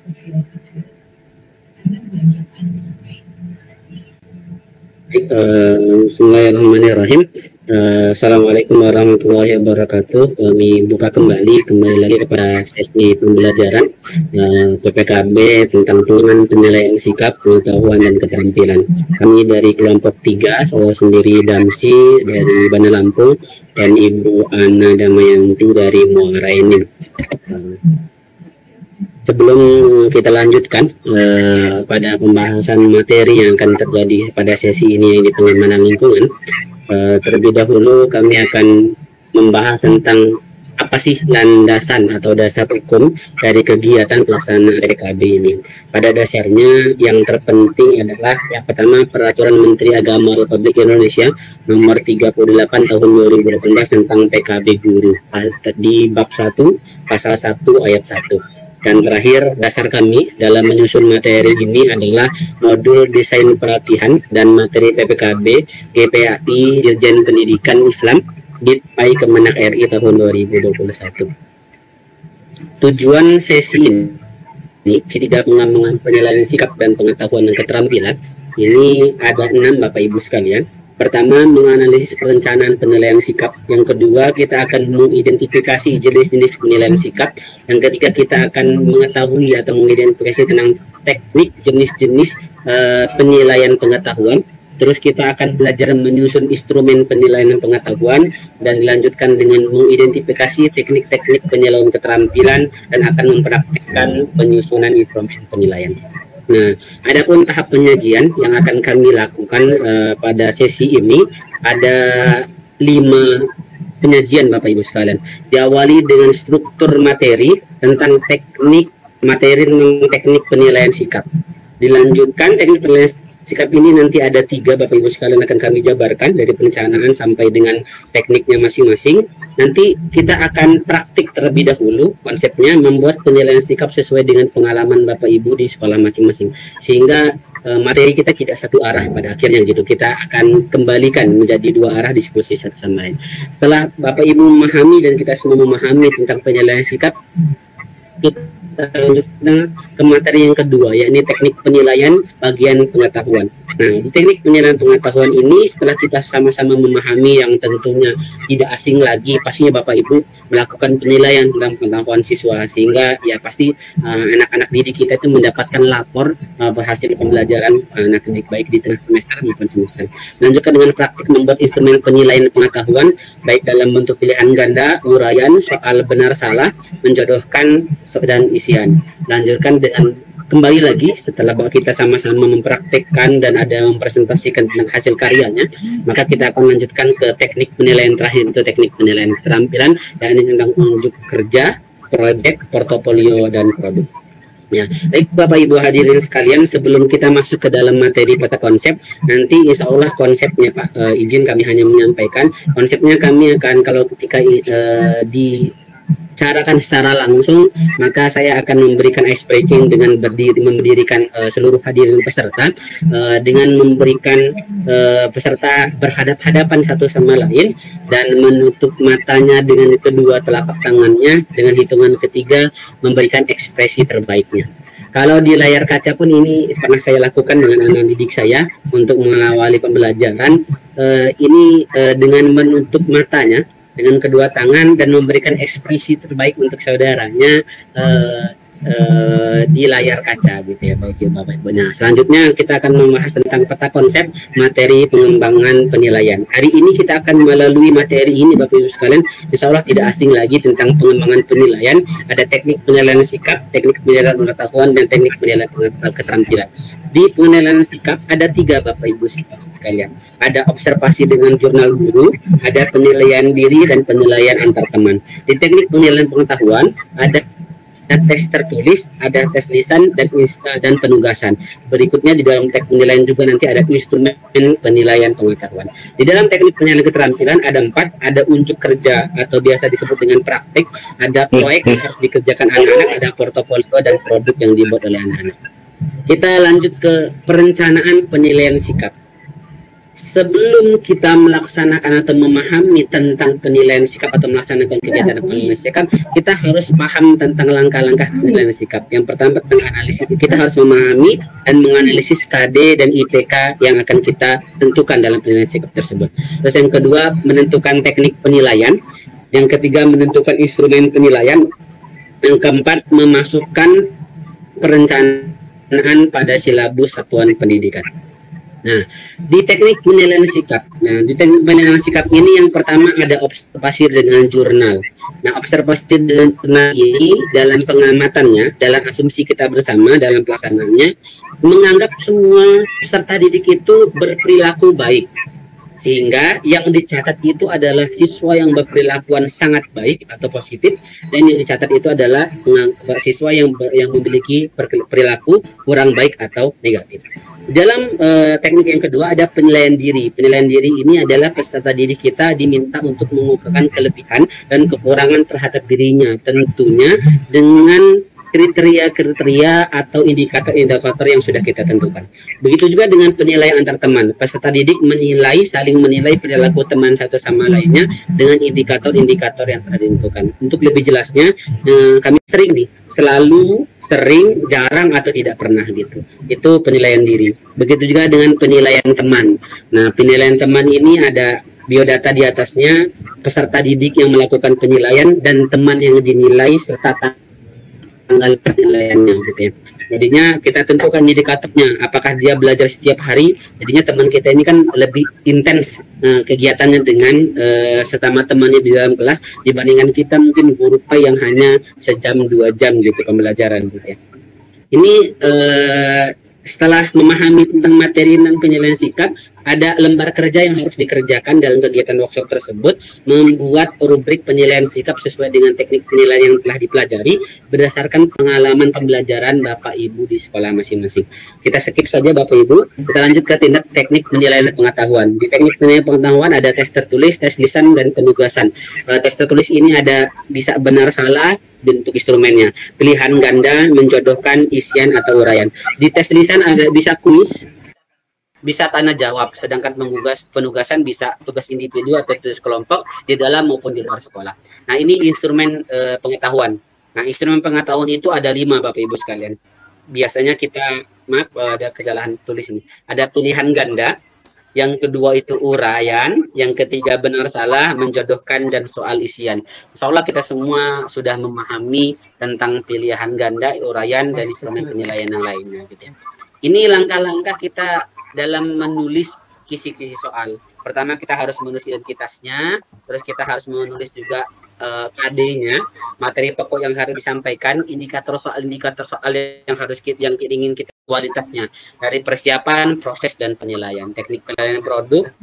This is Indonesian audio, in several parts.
Bismillahirrahmanirrahim. Assalamualaikum warahmatullahi wabarakatuh. Kami buka kembali lagi kepada sesi pembelajaran PPKB tentang penilaian sikap, pengetahuan dan keterampilan. Kami dari kelompok 3, saya sendiri Damsi dari Bandar Lampung dan Ibu Ana Damayanti dari Muara Enim. Sebelum kita lanjutkan pada pembahasan materi yang akan terjadi pada sesi ini di pengamanan lingkungan, terlebih dahulu kami akan membahas tentang apa sih landasan atau dasar hukum dari kegiatan pelaksanaan PPKB ini. Pada dasarnya yang terpenting adalah yang pertama Peraturan Menteri Agama Republik Indonesia Nomor 38 Tahun 2018 tentang PKB Guru di bab 1 pasal 1 ayat 1. Dan terakhir, dasar kami dalam menyusun materi ini adalah modul desain pelatihan dan materi PPKB GPAI Dirjen Pendidikan Islam DIPAI Kemenak RI tahun 2021. Tujuan sesi ini, ketiga pengembangan penilaian sikap dan pengetahuan dan keterampilan, ini ada 6 Bapak Ibu sekalian. Pertama, menganalisis perencanaan penilaian sikap. Yang kedua, kita akan mengidentifikasi jenis-jenis penilaian sikap. Yang ketiga, kita akan mengetahui atau mengidentifikasi tentang teknik jenis-jenis penilaian pengetahuan. Terus kita akan belajar menyusun instrumen penilaian pengetahuan dan dilanjutkan dengan mengidentifikasi teknik-teknik penilaian keterampilan dan akan mempraktikkan penyusunan instrumen penilaian. Nah, adapun tahap penyajian yang akan kami lakukan pada sesi ini ada 5 penyajian Bapak Ibu sekalian. Diawali dengan struktur materi tentang teknik penilaian sikap. Dilanjutkan teknik penilaian sikap ini nanti ada 3 Bapak Ibu sekalian akan kami jabarkan dari perencanaan sampai dengan tekniknya masing-masing. Nanti kita akan praktik terlebih dahulu konsepnya membuat penilaian sikap sesuai dengan pengalaman Bapak Ibu di sekolah masing-masing. Sehingga materi kita tidak satu arah pada akhirnya gitu. Kita akan kembalikan menjadi 2 arah diskusi satu sama lain. Setelah Bapak Ibu memahami dan kita semua memahami tentang penilaian sikap, kita lanjutkan ke materi yang kedua, yakni teknik penilaian bagian pengetahuan. Nah, di teknik penilaian pengetahuan ini setelah kita sama-sama memahami yang tentunya tidak asing lagi, pastinya Bapak Ibu melakukan penilaian tentang pengetahuan siswa, sehingga ya pasti anak-anak didik kita itu mendapatkan lapor hasil pembelajaran anak didik baik di tengah semester maupun semester. Lanjutkan dengan praktik membuat instrumen penilaian pengetahuan baik dalam bentuk pilihan ganda, uraian, soal benar salah, menjodohkan dan isian. Lanjutkan dengan kembali lagi setelah kita sama-sama mempraktikkan dan ada mempresentasikan tentang hasil karyanya, maka kita akan lanjutkan ke teknik penilaian terakhir, itu teknik penilaian keterampilan, yakni tentang unjuk kerja, proyek, portofolio dan produk. Ya, baik Bapak Ibu hadirin sekalian, sebelum kita masuk ke dalam materi peta konsep, nanti insya Allah konsepnya Pak, izin kami hanya menyampaikan konsepnya. Kami akan kalau ketika dicarakan secara langsung, maka saya akan memberikan ice breaking dengan mendirikan seluruh hadirin peserta, dengan memberikan peserta berhadap-hadapan satu sama lain dan menutup matanya dengan kedua telapak tangannya, dengan hitungan ketiga memberikan ekspresi terbaiknya. Kalau di layar kaca pun ini pernah saya lakukan dengan anak didik saya untuk mengawali pembelajaran, ini dengan menutup matanya dengan kedua tangan dan memberikan ekspresi terbaik untuk saudaranya di layar kaca gitu ya Bapak Ibu. Nah, selanjutnya kita akan membahas tentang peta konsep materi pengembangan penilaian. Hari ini kita akan melalui materi ini Bapak Ibu sekalian, insya Allah tidak asing lagi tentang pengembangan penilaian. Ada teknik penilaian sikap, teknik penilaian pengetahuan, dan teknik penilaian keterampilan. Di penilaian sikap ada 3 Bapak Ibu sekalian. Ada observasi dengan jurnal guru, ada penilaian diri dan penilaian antar teman. Di teknik penilaian pengetahuan ada tes tertulis, ada tes lisan dan penugasan. Berikutnya di dalam teknik penilaian juga nanti ada instrumen penilaian pengetahuan. Di dalam teknik penilaian keterampilan ada 4, ada unjuk kerja atau biasa disebut dengan praktik, ada proyek yang harus dikerjakan anak-anak, ada portofolio dan produk yang dibuat oleh anak-anak. Kita lanjut ke perencanaan penilaian sikap. sebelum kita melaksanakan atau memahami tentang penilaian sikap atau melaksanakan kegiatan penilaian sikap, kita harus paham tentang langkah-langkah penilaian sikap. Yang pertama tentang analisis, kita harus memahami dan menganalisis KD dan IPK yang akan kita tentukan dalam penilaian sikap tersebut. Terus yang kedua, menentukan teknik penilaian. Yang ketiga, menentukan instrumen penilaian. Yang keempat, memasukkan perencanaan pada silabus satuan pendidikan. Nah, di teknik penilaian sikap. Nah, di teknik penilaian sikap ini yang pertama ada observasi dengan jurnal. Nah, observasi dengan jurnal ini dalam pengamatannya, dalam asumsi kita bersama dalam pelaksanaannya, menganggap semua peserta didik itu berperilaku baik. Sehingga yang dicatat itu adalah siswa yang berperilakuan sangat baik atau positif, dan yang dicatat itu adalah siswa yang memiliki perilaku kurang baik atau negatif. Dalam teknik yang kedua ada penilaian diri. Penilaian diri ini adalah peserta didik kita diminta untuk mengukurkan kelebihan dan kekurangan terhadap dirinya, tentunya dengan kriteria-kriteria atau indikator-indikator yang sudah kita tentukan. Begitu juga dengan penilaian antar teman. Peserta didik saling menilai perilaku teman satu sama lainnya dengan indikator-indikator yang telah ditentukan. Untuk lebih jelasnya, kami selalu, sering, jarang, atau tidak pernah gitu. Itu penilaian diri. Begitu juga dengan penilaian teman. Nah, penilaian teman ini ada biodata di atasnya, peserta didik yang melakukan penilaian dan teman yang dinilai serta tanggal penilaiannya gitu ya. Jadinya kita tentukan indikatornya, apakah dia belajar setiap hari. Jadinya teman kita ini kan lebih intens kegiatannya dengan sesama temannya di dalam kelas dibandingkan kita mungkin guru yang hanya sejam 2 jam gitu pembelajaran gitu ya. Ini setelah memahami tentang materi dan penilaian sikap, ada lembar kerja yang harus dikerjakan dalam kegiatan workshop tersebut, membuat rubrik penilaian sikap sesuai dengan teknik penilaian yang telah dipelajari berdasarkan pengalaman pembelajaran Bapak Ibu di sekolah masing-masing. Kita skip saja Bapak Ibu, kita lanjut ke tindak teknik penilaian pengetahuan. Di teknik penilaian pengetahuan ada tes tertulis, tes lisan, dan penugasan. Tes tertulis ini ada bisa benar salah bentuk instrumennya, pilihan ganda, menjodohkan, isian, atau uraian. Di tes lisan ada bisa kuis, bisa tanya jawab, sedangkan penugasan bisa tugas individu atau tugas kelompok di dalam maupun di luar sekolah. Nah, ini instrumen pengetahuan. Nah, instrumen pengetahuan itu ada 5 Bapak Ibu sekalian. Biasanya kita, ada kesalahan tulis ini. Ada pilihan ganda, yang kedua itu uraian, yang ketiga benar salah, menjodohkan, dan soal isian. Insya Allah kita semua sudah memahami tentang pilihan ganda, uraian, dan instrumen penilaian yang lainnya gitu ya. Ini langkah-langkah kita dalam menulis kisi-kisi soal. Pertama kita harus menulis identitasnya, terus kita harus menulis juga KD-nya, materi pokok yang harus disampaikan, indikator soal yang ingin kita kualitasnya, dari persiapan, proses, dan penilaian, teknik penilaian produk,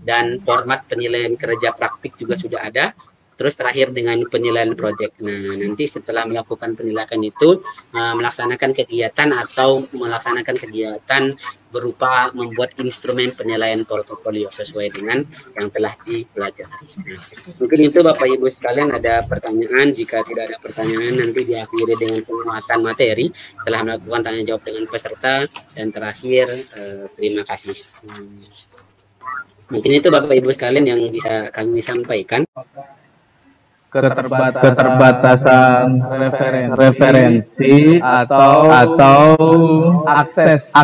dan format penilaian kerja praktik juga sudah ada. Terus terakhir dengan penilaian proyek. Nah, nanti setelah melakukan penilaian itu, melaksanakan kegiatan berupa membuat instrumen penilaian portofolio sesuai dengan yang telah dipelajari. Mungkin itu Bapak Ibu sekalian, ada pertanyaan. Jika tidak ada pertanyaan, nanti diakhiri dengan penguatan materi telah melakukan tanya jawab dengan peserta, dan terakhir terima kasih. Mungkin itu Bapak Ibu sekalian yang bisa kami sampaikan. Keterbatasan referensi atau akses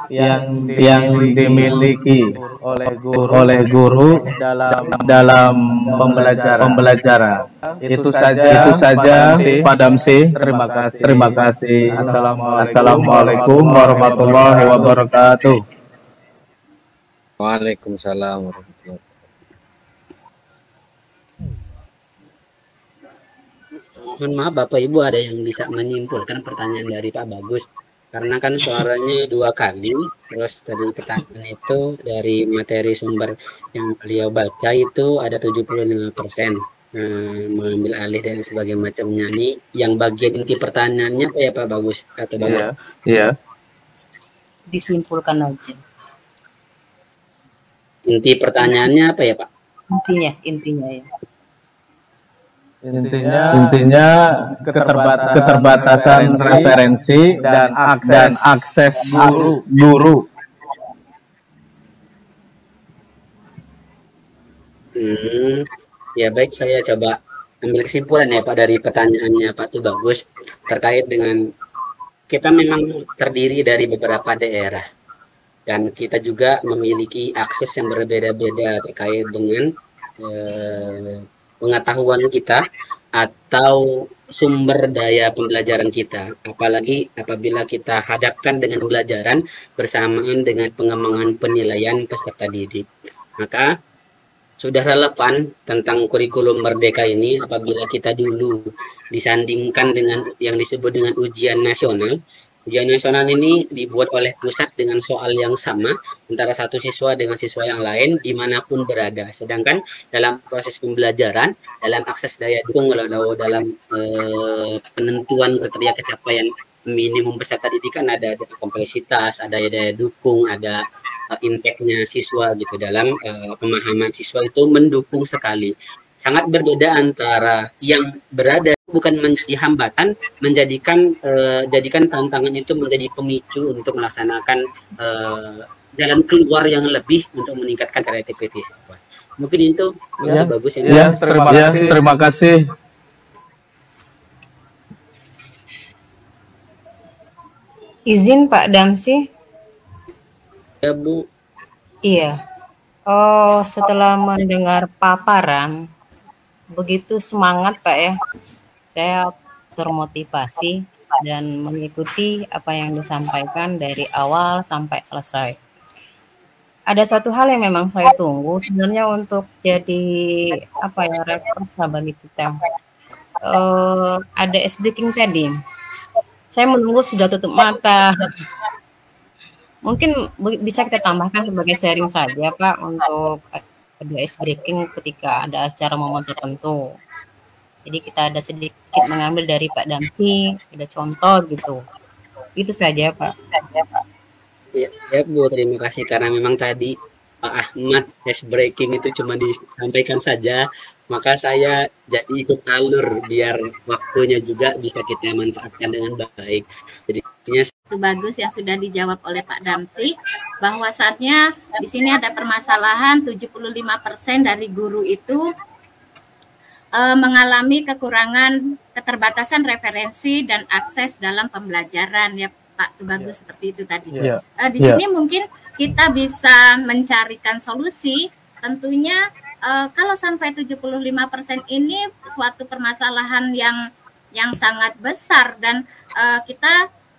yang dimiliki oleh guru dalam pembelajaran. Itu saja Pak Damsi. Terima kasih. Assalamualaikum warahmatullahi wabarakatuh. Waalaikumsalam warahmatullahi wabarakatuh. Mohon maaf Bapak Ibu, ada yang bisa menyimpulkan pertanyaan dari Pak Bagus, karena kan suaranya 2 kali. Terus dari pertanyaan itu dari materi sumber yang beliau baca itu ada 75%, mengambil alih dan sebagainya macamnya. Nih yang bagian inti pertanyaannya apa ya Pak Bagus? Kata Bagus. Iya. Disimpulkan aja. Inti pertanyaannya apa ya Pak? Intinya ya. Intinya keterbatasan referensi dan akses guru Ya baik, saya coba ambil kesimpulan ya Pak dari pertanyaannya Pak tuh bagus terkait dengan kita memang terdiri dari beberapa daerah dan kita juga memiliki akses yang berbeda-beda terkait dengan pengetahuan kita atau sumber daya pembelajaran kita, apalagi apabila kita hadapkan dengan pembelajaran bersamaan dengan pengembangan penilaian peserta didik, maka sudah relevan tentang kurikulum merdeka ini apabila kita dulu disandingkan dengan yang disebut dengan ujian nasional. Ujian nasional ini dibuat oleh pusat dengan soal yang sama antara satu siswa dengan siswa yang lain dimanapun berada. Sedangkan dalam proses pembelajaran, dalam akses daya dukung, dalam penentuan kriteria capaian minimum peserta didikan ada kompleksitas, ada daya dukung, ada intake-nya siswa gitu. Dalam pemahaman siswa itu mendukung sekali. Sangat berbeda antara yang berada bukan menjadi hambatan, jadikan tantangan itu menjadi pemicu untuk melaksanakan jalan keluar yang lebih untuk meningkatkan kreativitas siswa. Mungkin itu bagus ini. Ya, terima kasih. Izin Pak Damsi. Ya Bu. Iya. Oh, setelah mendengar paparan, begitu semangat Pak ya. Saya termotivasi dan mengikuti apa yang disampaikan dari awal sampai selesai. Ada satu hal yang memang saya tunggu sebenarnya untuk jadi referensi bagi kita. Ada ice breaking tadi. Saya menunggu sudah tutup mata. Mungkin bisa kita tambahkan sebagai sharing saja Pak untuk ada ice breaking ketika ada acara momen tertentu. Jadi kita ada sedikit mengambil dari Pak Damsi, ada contoh gitu. Itu saja Pak. Ya Bu, terima kasih karena memang tadi Pak Ahmad ice breaking itu cuma disampaikan saja, maka saya jadi ikut alur biar waktunya juga bisa kita manfaatkan dengan baik. Jadi itu bagus yang sudah dijawab oleh Pak Damsi, bahwa saatnya di sini ada permasalahan 75% dari guru itu mengalami kekurangan keterbatasan referensi dan akses dalam pembelajaran ya Pak Tubagus, seperti itu tadi. Di sini mungkin kita bisa mencarikan solusi, tentunya kalau sampai 75% ini suatu permasalahan yang sangat besar dan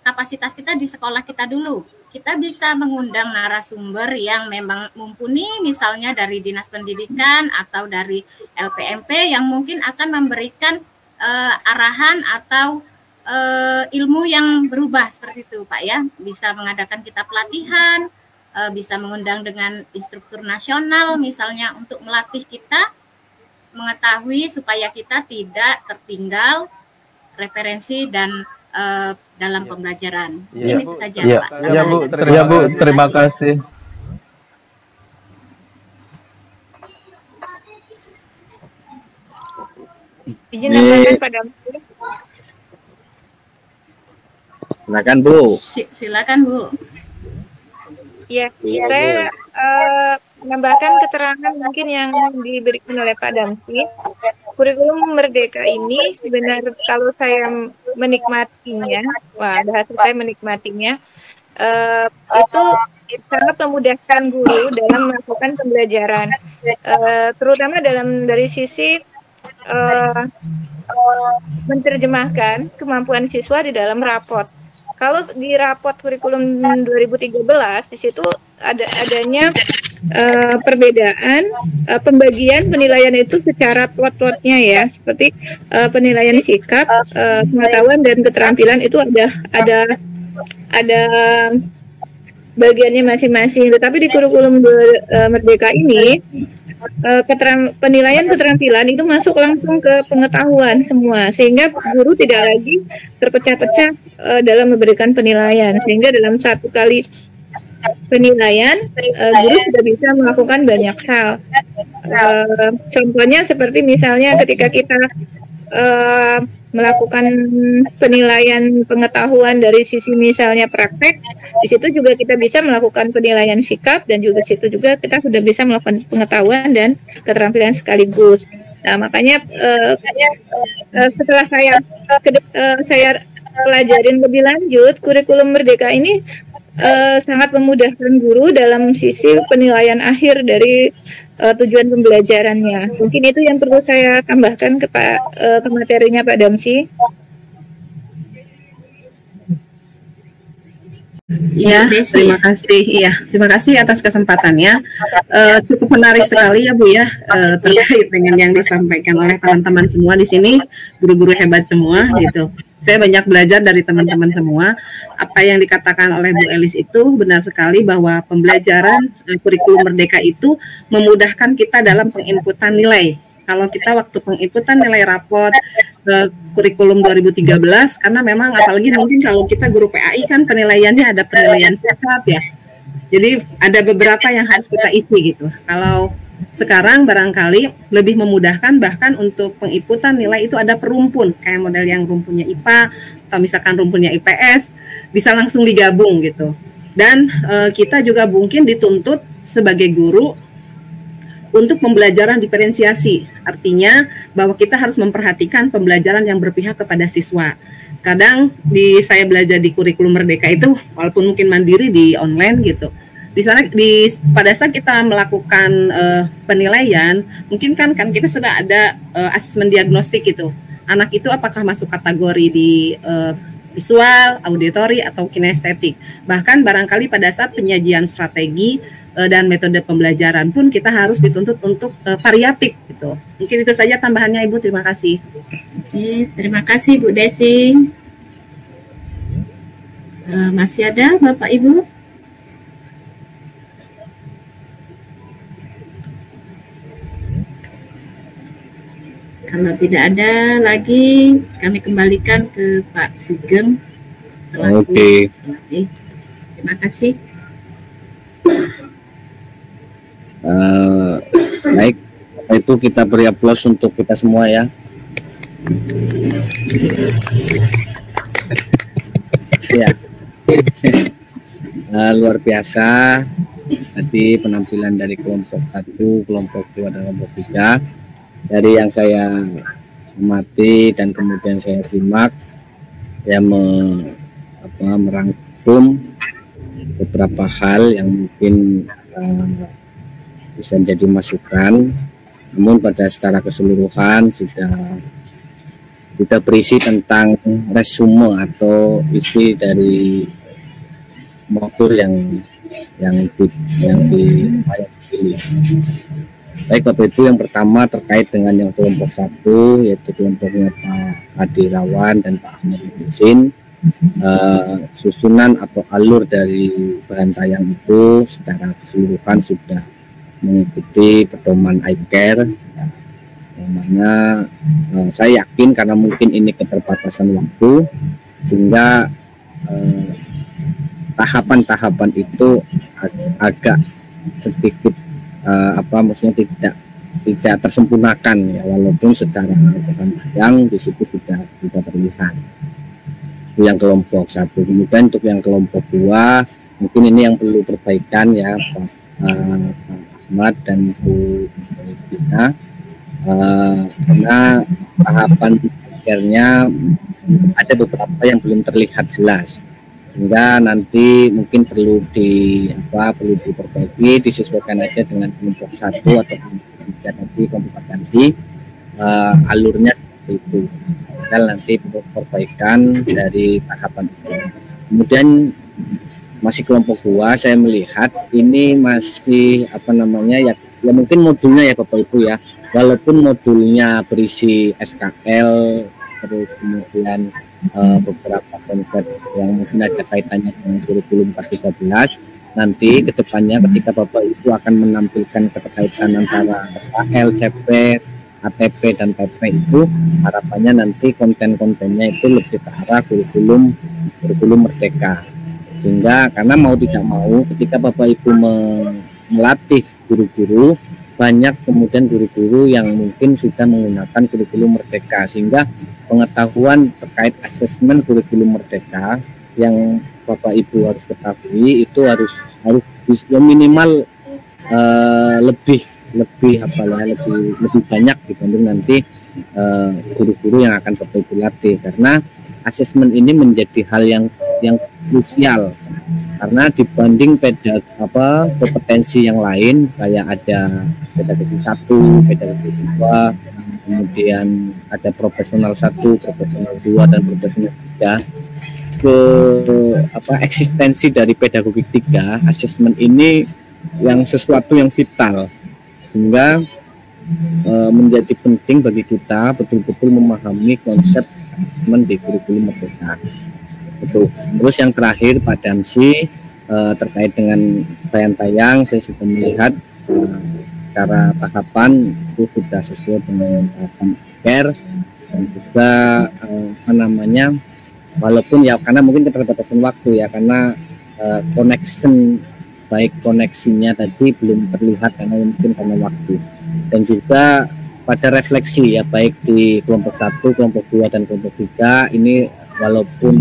kapasitas kita di sekolah kita dulu. Kita bisa mengundang narasumber yang memang mumpuni, misalnya dari Dinas Pendidikan atau dari LPMP yang mungkin akan memberikan arahan atau ilmu yang berubah seperti itu Pak ya. Bisa mengadakan kita pelatihan, bisa mengundang dengan instruktur nasional misalnya untuk melatih kita mengetahui supaya kita tidak tertinggal referensi dan dalam pembelajaran. Ini saja Pak. Ya Bu, terima kasih. Izin menambahkan Pak Damsi. Silakan Bu. Silakan Bu. Ya, saya menambahkan keterangan mungkin yang diberikan oleh Pak Damsi. Kurikulum Merdeka ini sebenarnya kalau saya menikmatinya, ada hasil saya menikmatinya, itu sangat memudahkan guru dalam melakukan pembelajaran, terutama dari sisi menerjemahkan kemampuan siswa di dalam rapot. Kalau di rapot kurikulum 2013 di situ adanya perbedaan pembagian penilaian itu secara plot-plotnya ya, seperti penilaian sikap, pengetahuan dan keterampilan itu ada bagiannya masing-masing. Tetapi di kurikulum Merdeka ini penilaian keterampilan itu masuk langsung ke pengetahuan semua, sehingga guru tidak lagi terpecah-pecah dalam memberikan penilaian, sehingga dalam satu kali penilaian guru sudah bisa melakukan banyak hal. Contohnya seperti misalnya ketika kita melakukan penilaian pengetahuan dari sisi misalnya praktek, di situ juga kita bisa melakukan penilaian sikap, dan juga situ juga kita sudah bisa melakukan pengetahuan dan keterampilan sekaligus. Nah, makanya setelah saya pelajarin lebih lanjut, kurikulum Merdeka ini sangat memudahkan guru dalam sisi penilaian akhir dari tujuan pembelajarannya. Mungkin itu yang perlu saya tambahkan ke materinya Pak Damsi. Iya, terima kasih. Iya, terima kasih atas kesempatannya. Cukup menarik sekali ya Bu ya, terkait dengan yang disampaikan oleh teman-teman semua di sini, guru-guru hebat semua gitu. Saya banyak belajar dari teman-teman semua. Apa yang dikatakan oleh Bu Elis itu benar sekali, bahwa pembelajaran kurikulum Merdeka itu memudahkan kita dalam penginputan nilai. Kalau kita waktu penginputan nilai rapot kurikulum 2013, karena memang apalagi mungkin kalau kita guru PAI kan penilaiannya ada penilaian sikap ya. Jadi ada beberapa yang harus kita isi gitu. Kalau sekarang barangkali lebih memudahkan, bahkan untuk penginputan nilai itu ada perumpun, kayak model yang rumpunnya IPA atau misalkan rumpunnya IPS, bisa langsung digabung gitu. Dan kita juga mungkin dituntut sebagai guru untuk pembelajaran diferensiasi, artinya bahwa kita harus memperhatikan pembelajaran yang berpihak kepada siswa. Kadang saya belajar di kurikulum Merdeka itu, walaupun mungkin mandiri di online gitu, di sana pada saat kita melakukan penilaian, mungkin kan kita sudah ada asesmen diagnostik gitu. Anak itu apakah masuk kategori di visual, auditory, atau kinestetik. Bahkan barangkali pada saat penyajian strategi dan metode pembelajaran pun kita harus dituntut untuk variatif gitu. Mungkin itu saja tambahannya Ibu, terima kasih. Oke, terima kasih Bu Desi. Masih ada Bapak Ibu? Kalau tidak ada lagi, kami kembalikan ke Pak Sugeng. Oke. Terima kasih. Baik, itu kita beri aplaus untuk kita semua ya. Ya. Luar biasa. Tadi penampilan dari kelompok 1, kelompok 2, dan kelompok 3. Dari yang saya amati dan kemudian saya simak, saya merangkum beberapa hal yang mungkin bisa jadi masukan, namun pada secara keseluruhan sudah berisi tentang resume atau isi dari modul yang dipilih. Baik Bapak Ibu, yang pertama terkait dengan yang kelompok 1, yaitu kelompoknya Pak Adirawan dan Pak Ahmad Husin. Susunan atau alur dari bahan tayang itu secara keseluruhan sudah mengikuti pedoman iCare, yang mana saya yakin karena mungkin ini keterbatasan waktu, sehingga tahapan-tahapan itu agak sedikit maksudnya tidak tersempurnakan ya, walaupun secara yang di situ sudah terlihat. Itu yang kelompok 1. Kemudian untuk yang kelompok 2 mungkin ini yang perlu perbaikan ya Pak Ahmad dan Bu Gina, karena tahapan akhirnya ada beberapa yang belum terlihat jelas, sehingga nanti mungkin perlu diperbaiki, disesuaikan aja dengan kelompok 1 atau nanti kompetensi alurnya seperti itu. Tinggal nanti perbaikan dari tahapan itu. Kemudian masih kelompok 2, saya melihat ini masih ya mungkin modulnya ya Bapak Ibu ya, walaupun modulnya berisi SKL, terus kemudian beberapa konsep yang mungkin ada kaitannya dengan kurikulum 413. Nanti kedepannya ketika Bapak Ibu akan menampilkan keterkaitan antara SKL, CP, ATP, dan PP itu, harapannya nanti konten-kontennya itu lebih ke arah kurikulum Merdeka. Sehingga karena mau tidak mau ketika Bapak Ibu melatih guru-guru, banyak kemudian guru-guru yang mungkin sudah menggunakan kurikulum Merdeka, sehingga pengetahuan terkait asesmen kurikulum Merdeka yang Bapak Ibu harus ketahui itu harus minimal lebih banyak dibanding nanti guru-guru yang akan Bapak Ibu latih, karena asesmen ini menjadi hal yang krusial, karena dibanding kompetensi yang lain kayak ada pedagogi 1, pedagogi 2, kemudian ada profesional 1, profesional 2 dan profesional 3, eksistensi dari pedagogi 3, asesmen ini yang sesuatu yang vital, sehingga menjadi penting bagi kita betul-betul memahami konsep asesmen di kurikulum Merdeka. Betul. Terus yang terakhir Pak Damsi, terkait dengan tayang-tayang, saya sudah melihat secara tahapan itu sudah sesuai dengan tahapan care, dan juga walaupun ya karena mungkin keterbatasan waktu ya, karena koneksinya tadi belum terlihat karena mungkin karena waktu, dan juga pada refleksi ya, baik di kelompok 1, kelompok 2 dan kelompok 3 ini, walaupun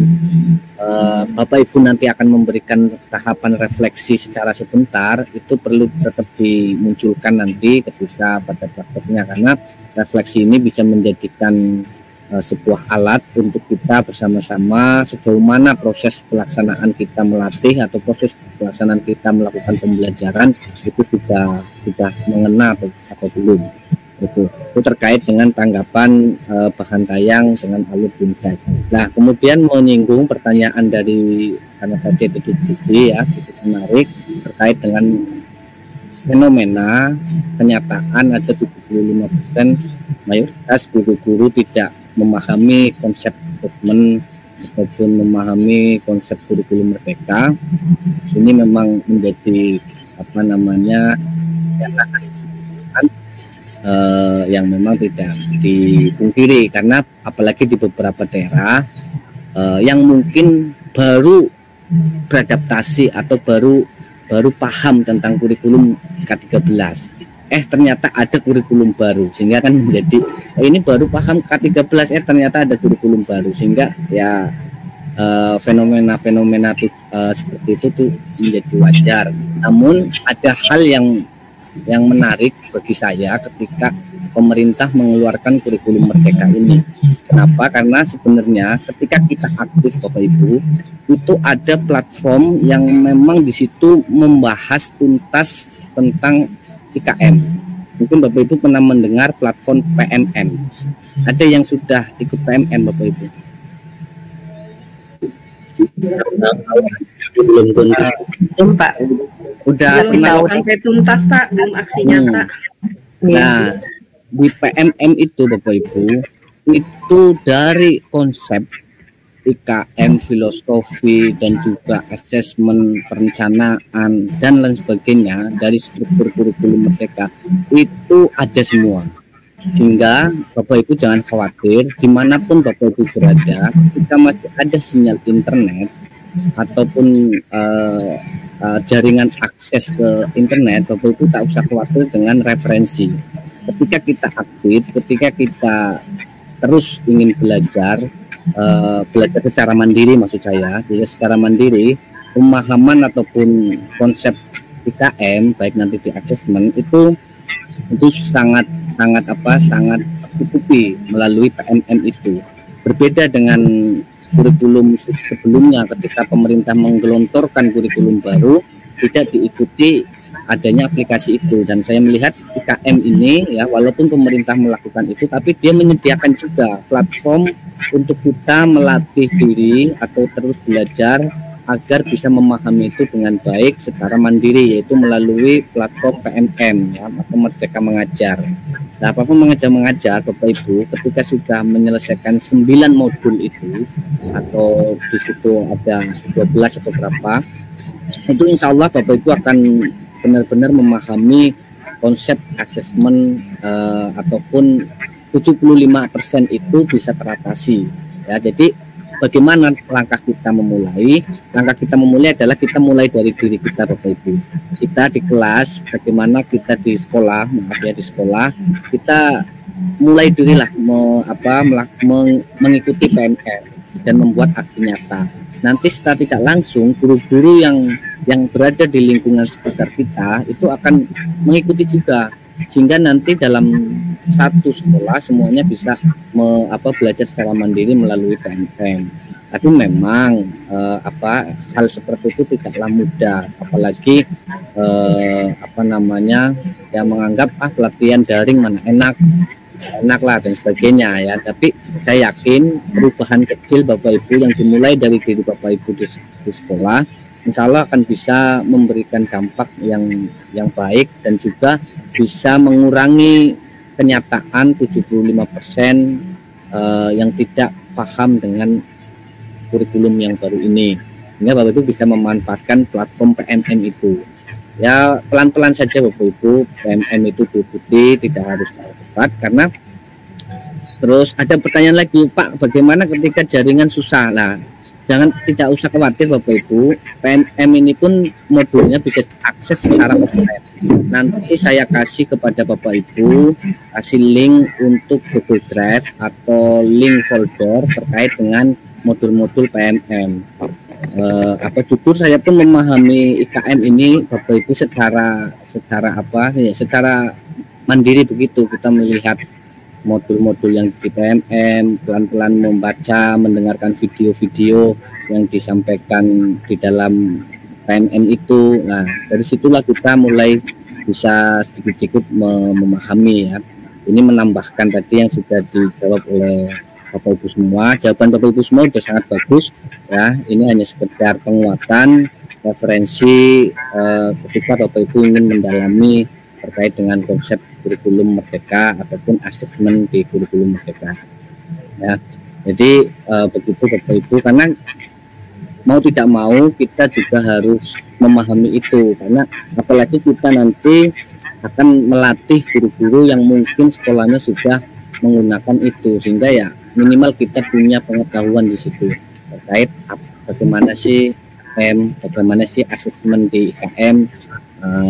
Bapak Ibu nanti akan memberikan tahapan refleksi secara sebentar, itu perlu tetap dimunculkan nanti ketika pada prakteknya, karena refleksi ini bisa menjadikan sebuah alat untuk kita bersama-sama sejauh mana proses pelaksanaan kita melatih atau proses pelaksanaan kita melakukan pembelajaran itu sudah mengena atau belum. Itu terkait dengan tanggapan bahan tayang dengan alur bimtek. Nah, kemudian menyinggung pertanyaan dari karena tadi itu ya cukup menarik terkait dengan fenomena kenyataan ada 75% mayoritas guru-guru tidak memahami konsep asesmen ataupun memahami konsep kurikulum Merdeka. Ini memang menjadi yang memang tidak dipungkiri, karena apalagi di beberapa daerah yang mungkin baru beradaptasi atau baru paham tentang kurikulum K13. Ternyata ada kurikulum baru, sehingga kan menjadi ini baru paham K13, ternyata ada kurikulum baru, sehingga ya fenomena-fenomena seperti itu tuh menjadi wajar. Namun ada hal yang menarik bagi saya ketika pemerintah mengeluarkan kurikulum Merdeka ini. Kenapa? Karena sebenarnya ketika kita aktif Bapak Ibu, itu ada platform yang memang di situ membahas tuntas tentang IKM. Mungkin Bapak Ibu pernah mendengar platform PMM. Ada yang sudah ikut PMM Bapak Ibu? Belum tuntas. Pak. Udah pernah sampai tuntas Pak, belum aksi nyata. Nah, di PMM itu Bapak Ibu, itu dari konsep IKM, filosofi, dan juga asesmen, perencanaan, dan lain sebagainya dari struktur kurikulum Merdeka itu ada semua. Sehingga Bapak Ibu jangan khawatir, dimanapun Bapak Ibu berada, kita masih ada sinyal internet ataupun jaringan akses ke internet. Bapak Ibu tak usah khawatir dengan referensi. Ketika kita aktif, ketika kita terus ingin belajar secara mandiri, maksud saya secara mandiri, pemahaman ataupun konsep IKM baik nanti di asesmen itu sangat cukupi melalui PMM itu. Berbeda dengan kurikulum sebelumnya, ketika pemerintah menggelontorkan kurikulum baru tidak diikuti adanya aplikasi itu. Dan saya melihat IKM ini ya, walaupun pemerintah melakukan itu, tapi dia menyediakan juga platform untuk kita melatih diri atau terus belajar agar bisa memahami itu dengan baik secara mandiri, yaitu melalui platform PMM ya, atau Merdeka Mengajar. Nah, platform mengajar Bapak Ibu, ketika sudah menyelesaikan 9 modul itu, atau di situ ada 12 atau berapa, itu insya Allah Bapak Ibu akan benar-benar memahami konsep asesmen ataupun 75% itu bisa teratasi ya. Jadi bagaimana langkah kita memulai? Langkah kita memulai adalah kita mulai dari diri kita, Bapak Ibu. Kita di kelas, bagaimana kita di sekolah, di sekolah, kita mulai dirilah mengikuti PMM dan membuat aksi nyata. Nanti setelah tidak langsung, guru-guru yang berada di lingkungan sekitar kita itu akan mengikuti juga, sehingga nanti dalam satu sekolah semuanya bisa belajar secara mandiri melalui PMM. Tapi memang hal seperti itu tidaklah mudah, apalagi yang menganggap pelatihan daring mana enak lah dan sebagainya ya. Tapi saya yakin perubahan kecil Bapak Ibu yang dimulai dari diri Bapak Ibu di sekolah, insya Allah akan bisa memberikan dampak yang baik dan juga bisa mengurangi kenyataan 75% yang tidak paham dengan kurikulum yang baru ini, sehingga Bapak Ibu bisa memanfaatkan platform PMM itu. Ya pelan-pelan saja Bapak Ibu, PMM itu diikuti, tidak harus cepat. Karena terus ada pertanyaan lagi, Pak, bagaimana ketika jaringan susah? Nah, tidak usah khawatir Bapak Ibu, PMM ini pun modulnya bisa diakses secara offline. Nanti saya kasih kepada Bapak Ibu, kasih link untuk Google Drive atau link folder terkait dengan modul-modul PMM. Jujur saya pun memahami IKM ini Bapak Ibu secara mandiri begitu. Kita melihat modul-modul yang di PMM, pelan-pelan membaca, mendengarkan video-video yang disampaikan di dalam PMM itu. Nah, dari situlah kita mulai bisa sedikit-sedikit memahami ya. Ini menambahkan tadi yang sudah dijawab oleh Bapak Ibu semua. Jawaban Bapak Ibu semua sudah sangat bagus ya. Ini hanya sekedar penguatan referensi ketika Bapak Ibu ingin mendalami terkait dengan konsep kurikulum merdeka ataupun asesmen di kurikulum merdeka ya. Jadi begitu Bapak Ibu, karena mau tidak mau kita juga harus memahami itu, karena apalagi kita nanti akan melatih guru-guru yang mungkin sekolahnya sudah menggunakan itu, sehingga ya minimal kita punya pengetahuan di situ terkait bagaimana sih bagaimana sih asesmen di IKM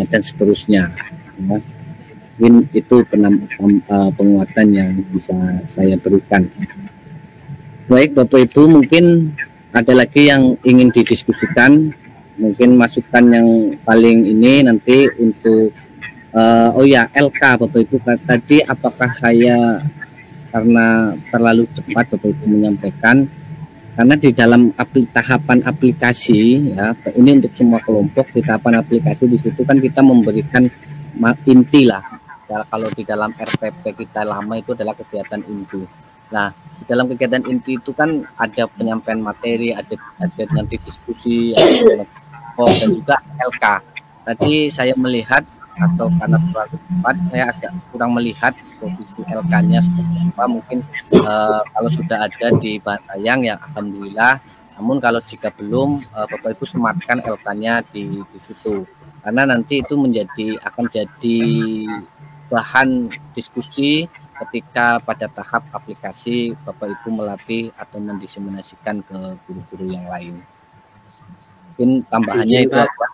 dan seterusnya. Mungkin itu penguatan yang bisa saya berikan. Baik Bapak Ibu, mungkin ada lagi yang ingin didiskusikan, mungkin masukan yang paling ini nanti untuk LK Bapak Ibu tadi, apakah saya karena terlalu cepat Bapak Ibu menyampaikan, karena di dalam tahapan aplikasi ya, ini untuk semua kelompok, di tahapan aplikasi di situ kan kita memberikan inti lah ya. Kalau di dalam RPP kita lama itu adalah kegiatan inti. Nah, di dalam kegiatan inti itu kan ada penyampaian materi, ada nanti diskusi, ada dan juga LK. Tadi saya melihat, atau karena terlalu cepat saya agak kurang melihat posisi LK-nya seperti apa. Mungkin kalau sudah ada di Bantayang ya alhamdulillah, namun kalau jika belum, Bapak Ibu sematkan LK-nya di situ, karena nanti itu akan jadi bahan diskusi ketika pada tahap aplikasi Bapak Ibu melatih atau mendiseminasikan ke guru-guru yang lain. Mungkin tambahannya itu apa?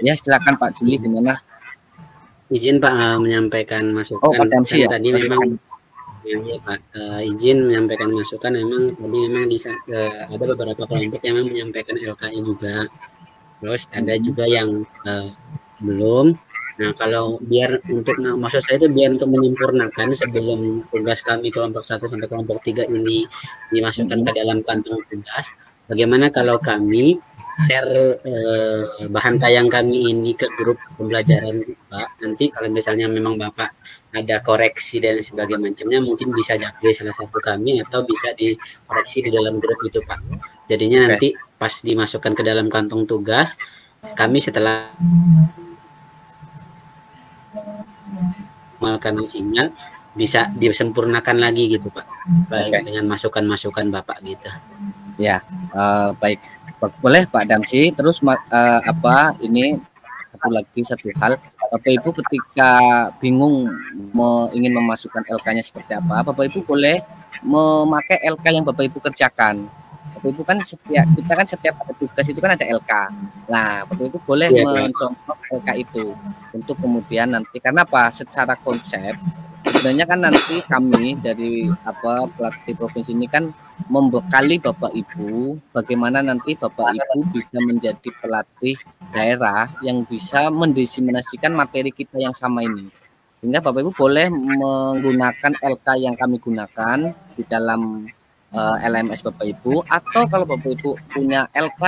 Ya silakan Pak Juli, gimana? Izin Pak menyampaikan masukan. Tadi memang ya Pak, izin menyampaikan masukan. Memang tadi memang ada beberapa kelompok yang memang menyampaikan LK-nya juga. Terus ada juga yang belum. Nah, kalau maksud saya itu biar untuk menyempurnakan sebelum tugas kami kelompok 1 sampai kelompok 3 ini dimasukkan ke dalam kantong tugas, bagaimana kalau kami share bahan tayang kami ini ke grup pembelajaran Pak. Nanti kalau misalnya memang Bapak ada koreksi dan sebagainya macamnya, mungkin bisa japri salah satu kami atau bisa dikoreksi di dalam grup itu Pak. Jadinya nanti pas dimasukkan ke dalam kantong tugas, kami setelah melakukan sinyal bisa disempurnakan lagi gitu Pak. Baik dengan masukan-masukan Bapak gitu. Ya, baik. Boleh Pak Damsi. Terus ini satu hal, Bapak Ibu ketika bingung ingin memasukkan LK-nya seperti apa, Bapak Ibu boleh memakai LK yang Bapak Ibu kerjakan. Bapak Ibu kan setiap ada tugas itu kan ada LK. Nah, Bapak Ibu boleh mencontoh LK itu untuk kemudian nanti, karena apa? Secara konsep sebenarnya kan nanti kami dari pelatih provinsi ini kan membekali Bapak Ibu bagaimana nanti Bapak Ibu bisa menjadi pelatih daerah yang bisa mendiseminasikan materi kita yang sama ini. Sehingga Bapak Ibu boleh menggunakan LK yang kami gunakan di dalam LMS Bapak Ibu, atau kalau Bapak Ibu punya LK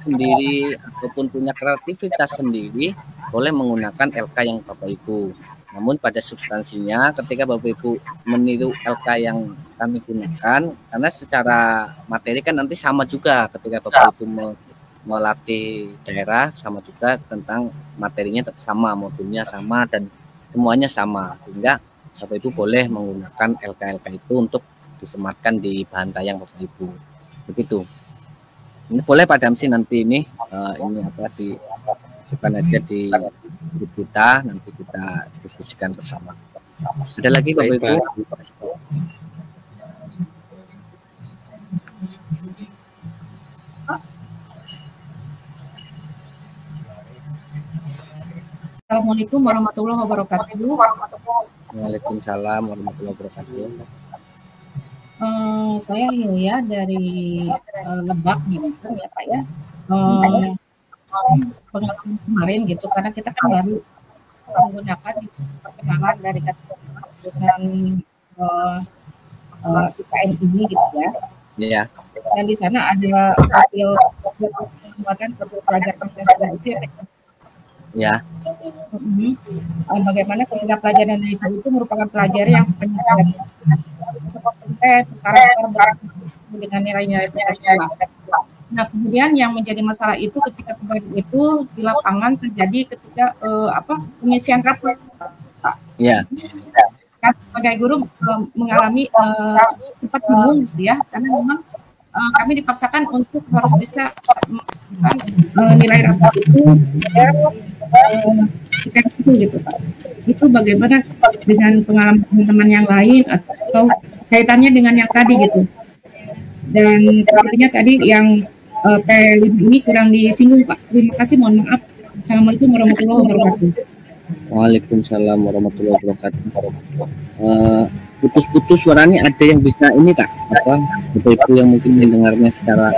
sendiri ataupun punya kreativitas sendiri, boleh menggunakan LK yang Bapak Ibu. Namun pada substansinya ketika Bapak Ibu meniru LK yang kami gunakan, karena secara materi kan nanti sama juga ketika Bapak Ibu melatih daerah, sama juga tentang materinya sama, modulnya sama, dan semuanya sama, sehingga Bapak Ibu boleh menggunakan LK-LK itu untuk disematkan di bahan tayang Bapak Ibu. Begitu. Ini boleh Pak Damsi nanti ini dimasukkan aja di grup kita, nanti kita diskusikan bersama. Ada lagi Bapak Ibu? Assalamualaikum warahmatullahi wabarakatuh. Waalaikumsalam warahmatullahi wabarakatuh. Saya Hilya dari Lebak gitu ya Pak ya. Pengalaman kemarin gitu, karena kita kan baru menggunakan perkenalan dari dengan IKN ini gitu ya. Iya. Dan di sana ada profil pembuatan pelajar Pancasila itu ya. Bagaimana ketika pelajaran dari itu merupakan pelajar yang sepenuhnya karakter dengan nilai-nilai Pancasila. Nah, kemudian yang menjadi masalah itu ketika kemarin itu di lapangan terjadi ketika pengisian rapor. Iya. Kan sebagai guru mengalami sempat bingung gitu ya, karena memang kami dipaksakan untuk harus bisa nilai rapor itu gitu Pak. Itu bagaimana dengan pengalaman teman-teman yang lain atau kaitannya dengan yang tadi gitu. Dan sepertinya tadi yang P5 ini kurang disinggung Pak. Terima kasih, mohon maaf. Assalamualaikum warahmatullahi wabarakatuh. Waalaikumsalam warahmatullahi wabarakatuh. Putus-putus suaranya, ada yang bisa ini Kak? Bapak Ibu yang mungkin mendengarnya secara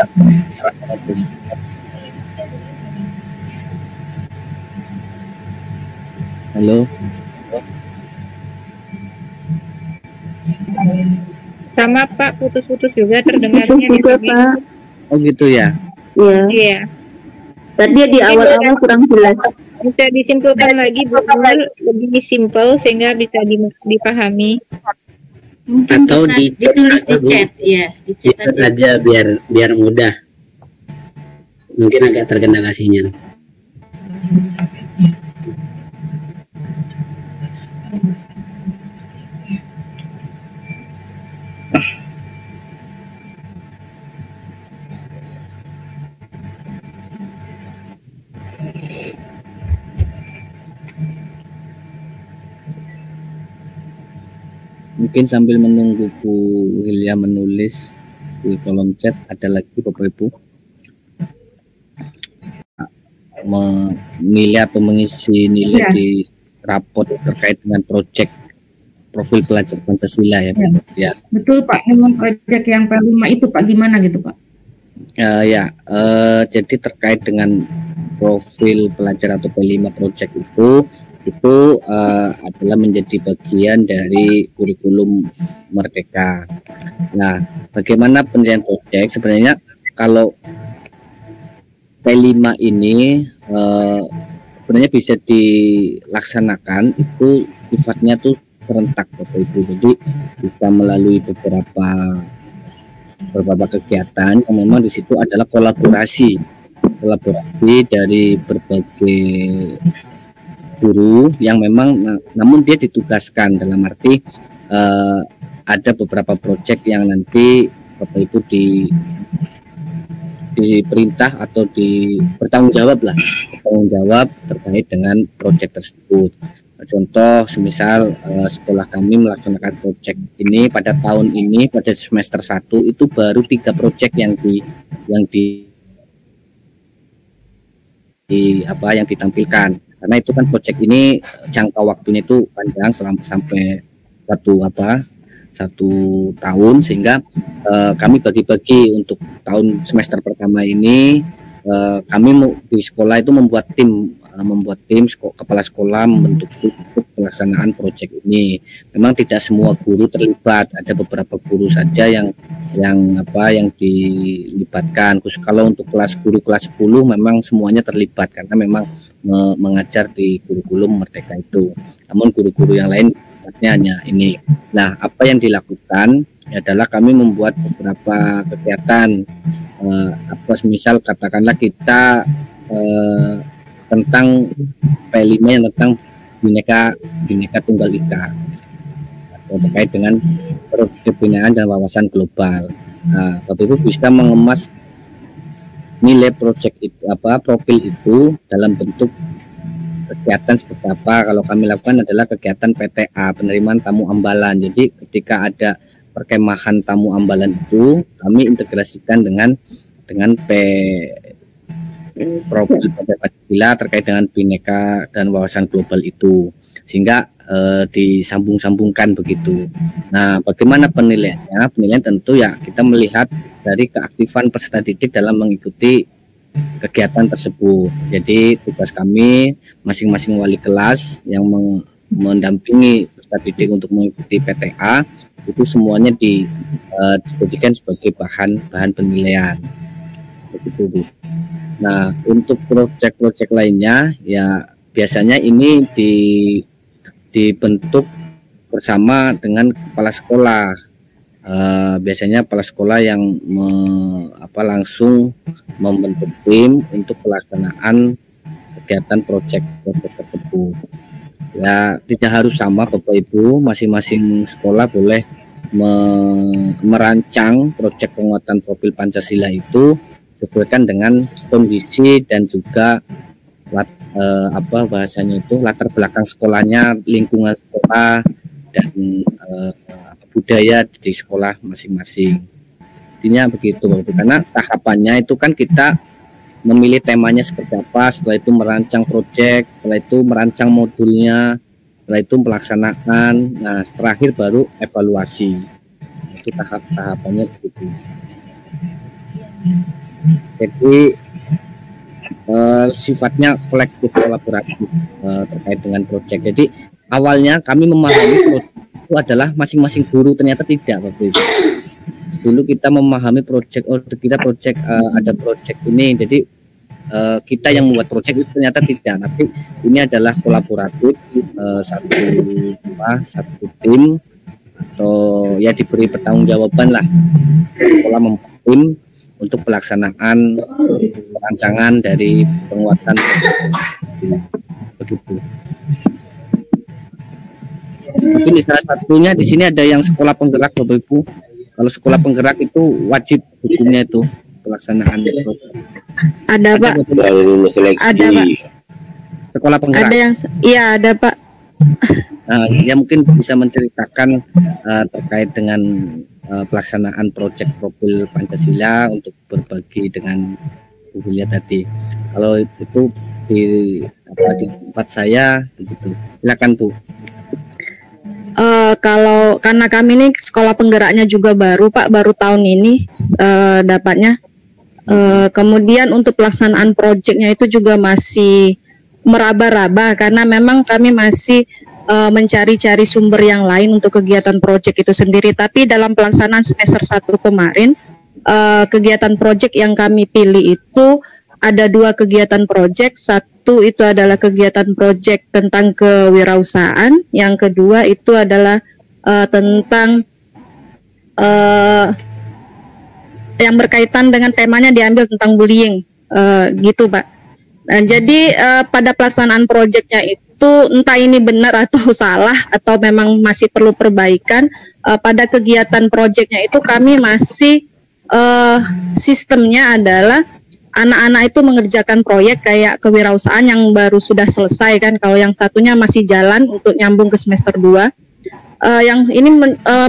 halo. Sama Pak, putus-putus juga terdengarnya juga Pak. Oh gitu ya? Iya. Tadi di awal-awal kurang jelas. Bisa disimpulkan lagi benar lebih simpel sehingga bisa dipahami. Mungkin atau ditulis di chat, ya, di chat aja biar mudah. Mungkin agak terkendala sinyal. Mungkin sambil menunggu Bu Hilya menulis di kolom chat, ada lagi Bapak Ibu memilih atau mengisi nilai di raport terkait dengan proyek profil pelajar Pancasila ya Pak. Ya. Betul Pak, dengan proyek yang P5 itu Pak, gimana gitu Pak? Jadi terkait dengan profil pelajar atau P5 proyek itu adalah menjadi bagian dari kurikulum Merdeka. Nah, bagaimana penilaian proyek? Sebenarnya kalau P5 ini sebenarnya bisa dilaksanakan itu sifatnya tuh serentak Bapak Ibu. Jadi bisa melalui beberapa kegiatan yang memang di situ adalah kolaborasi dari berbagai guru yang memang namun dia ditugaskan, dalam arti ada beberapa proyek yang nanti Bapak Ibu diperintah atau bertanggung jawab terkait dengan proyek tersebut. Contoh, semisal sekolah kami melaksanakan proyek ini pada tahun ini pada semester 1 itu baru 3 proyek yang ditampilkan, karena itu kan proyek ini jangka waktunya itu panjang sampai satu tahun, sehingga kami bagi-bagi untuk tahun semester pertama ini. Kami di sekolah itu membuat tim kepala sekolah membentuk untuk pelaksanaan proyek ini. Memang tidak semua guru terlibat, ada beberapa guru saja yang dilibatkan. Khusus kalau untuk guru kelas 10 memang semuanya terlibat karena memang mengajar di kurikulum Merdeka itu. Namun guru-guru yang lain hanya ini. Nah, apa yang dilakukan adalah kami membuat beberapa kegiatan, misal katakanlah kita tentang P5 yang tentang Bhinneka Tunggal Ika, atau terkait dengan kebinaan dan wawasan global. Nah, Bapak Ibu bisa mengemas nilai proyek itu, profil itu dalam bentuk kegiatan seperti apa. Kalau kami lakukan adalah kegiatan PTA, penerimaan tamu ambalan. Jadi ketika ada perkemahan tamu ambalan itu, kami integrasikan dengan profil pada Pancasila terkait dengan Bhinneka dan wawasan global itu, sehingga disambung-sambungkan begitu. Nah, bagaimana penilaiannya? Penilaian tentu ya kita melihat dari keaktifan peserta didik dalam mengikuti kegiatan tersebut. Jadi tugas kami masing-masing wali kelas yang mendampingi peserta didik untuk mengikuti PTA itu semuanya dijadikan sebagai bahan penilaian. Begitu, Bu. Nah, untuk proyek-proyek lainnya ya biasanya ini dibentuk bersama dengan kepala sekolah. Biasanya kepala sekolah yang langsung membentuk tim untuk pelaksanaan kegiatan proyek tersebut. Ya, tidak harus sama Bapak Ibu, masing-masing sekolah boleh merancang proyek penguatan profil Pancasila itu sesuaikan dengan kondisi dan juga latar belakang sekolahnya, lingkungan sekolah dan budaya di sekolah masing-masing. Intinya begitu, karena tahapannya itu kan kita memilih temanya seperti apa, setelah itu merancang proyek, setelah itu merancang modulnya, setelah itu pelaksanaan, nah terakhir baru evaluasi. Itu tahapannya begitu. Jadi sifatnya kolektif kolaboratif terkait dengan proyek. Jadi awalnya kami memahami proyek itu adalah masing-masing guru, ternyata tidak Bapak Ibu. Dulu kita memahami proyek, ada proyek ini, jadi kita yang membuat proyek itu ternyata tidak, tapi ini adalah kolaboratif, satu tim atau ya diberi pertanggungjawaban lah, sekolah membuat tim untuk pelaksanaan rancangan dari penguatan begitu. Mungkin salah satunya di sini ada yang sekolah penggerak Bapak Ibu. Kalau sekolah penggerak itu wajib hukumnya itu pelaksanaan itu. Ada Pak. Ada Pak. Sekolah penggerak. Ada yang iya ada Pak. Nah, ya mungkin bisa menceritakan terkait dengan pelaksanaan proyek profil Pancasila untuk berbagi dengan Bu Hilya tadi. Kalau itu di tempat saya begitu. Silakan Bu. Kalau karena kami ini sekolah penggeraknya juga baru Pak, baru tahun ini dapatnya. Kemudian untuk pelaksanaan proyeknya itu juga masih meraba-raba karena memang kami masih mencari-cari sumber yang lain untuk kegiatan proyek itu sendiri. Tapi dalam pelaksanaan semester 1 kemarin, kegiatan proyek yang kami pilih itu ada 2 kegiatan proyek. Satu itu adalah kegiatan proyek tentang kewirausahaan, yang kedua itu adalah tentang yang berkaitan dengan temanya diambil tentang bullying, gitu Pak. Nah, jadi pada pelaksanaan proyeknya itu entah ini benar atau salah atau memang masih perlu perbaikan, pada kegiatan proyeknya itu kami masih sistemnya adalah anak-anak itu mengerjakan proyek kayak kewirausahaan yang baru sudah selesai kan, kalau yang satunya masih jalan untuk nyambung ke semester 2. Yang ini